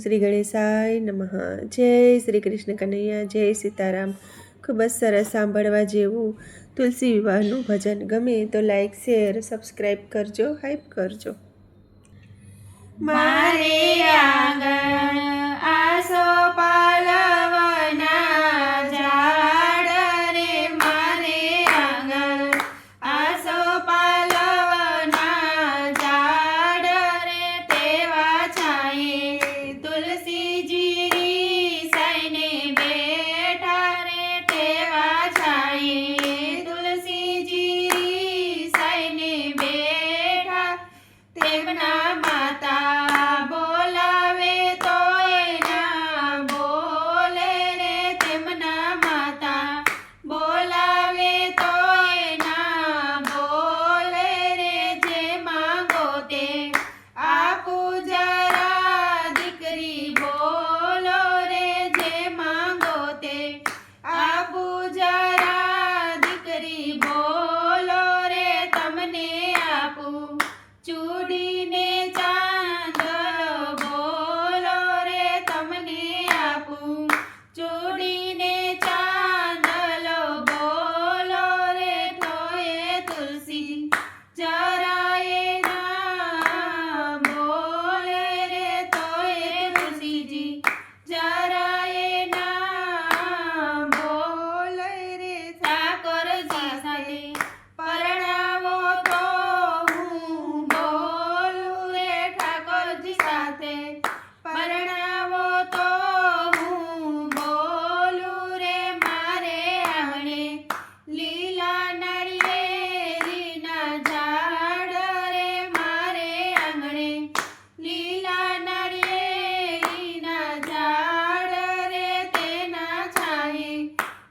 શ્રી ગણેશાય નમઃ। જય શ્રી કૃષ્ણ કનૈયા, જય સીતારામ। ખૂબ જ સરસ સાંભળવા જેવું તુલસી વિવાહનું ભજન ગમે તો લાઈક, શેર, સબસ્ક્રાઈબ કરજો, હાઈપ કરજો। મારે આંગણ આસો પાલવના ઝાડ રે, મારે આંગણ આસો પાલવના ઝાડ રે, તેવા છાંયે તુલસીજી રીસાઈને બેઠા રે, તેવા છાંયે તુલસીજી રીસાઈને બેઠા, તેમના માતા બોલાવે તોય ના બોલે રે, તેમના માતા બોલાવે તોય ના બોલે રે, જે માંગો તે આપું જરા દીકરી બોલો રે, જે માંગો તે આપું જરા દીકરી બોલો રે, તમને આપું ચૂડીને ચાંદલો બોલો રે, તમને આપું ચૂડીને ચાંદલો બોલો રે, તોય તુલસી જરાય ના બોલે રે, તોય તુલસીજી જરાય ના બોલે રે, ઠાકોરજી સાથે પરણાવો તો હું બોલું રે, ઠાકોરજી સાથે પરણાવો તો હું બોલું રે, મારે આંગણે લીલા નાળિયેરીના ઝાડ રે, મારે આંગણે લીલા નાળિયેરીના ઝાડ રે, તેના છાંયે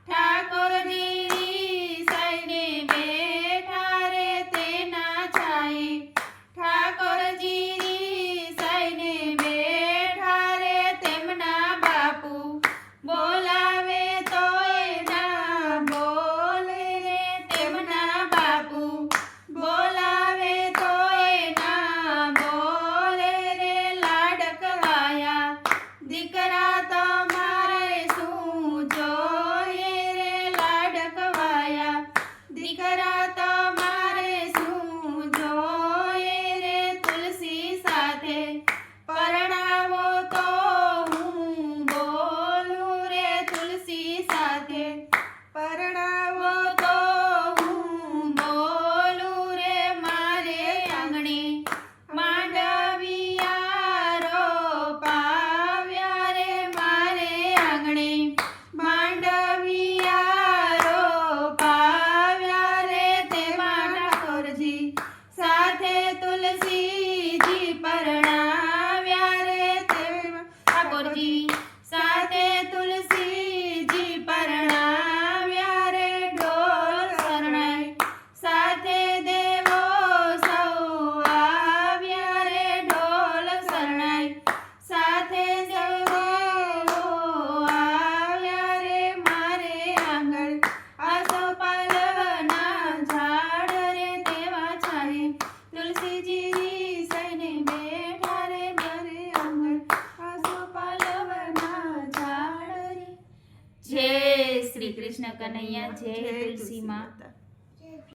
ઠાકોરજી રીસાઈને બેઠા રે, તેના છાંયે ઠાકોરજી રીસાઈને બેઠા રે, તેમના બાપુ બોલાવે તોય ના બોલે રે, તેમના બાપુ બોલાવે તોય ના બોલે રે, લાડકવાયા દીકરા તમારે શું જોઈએ રે, લાડકવાયા દીકરા તમારે શું જોઈએ રે, તુલસી સાથે પરણાવો તો હું બોલું રે, તુલસી સાથે પરણાવો તો હું બોલું રે, મારે આંગણે માંડવિયા રોપાવ્યા રે, મારે આંગણે માંડવિયા રોપાવ્યા રે, તેમાં ઠાકોરજી સાથે તુલસીજી પરણાવ્યા રે, તેમાં ઠાકોરજી સાથે તુલસીજી પરણાવ્યા રે, ઢોલ શરણાઈ સાથે દેવો સૌ આવ્યા રે, ઢોલ શરણાઈ સાથે દેવો આવ્યા રે, મારે આંગણ આસો પાલવના ઝાડ રે, તેવા છાંયે તુલસીજી રીસાઈને બેઠા રે, મારે આંગણ આસો પાલવના ઝાડ રે। જય શ્રી કૃષ્ણ કનૈયા, જય તુલસી માતા।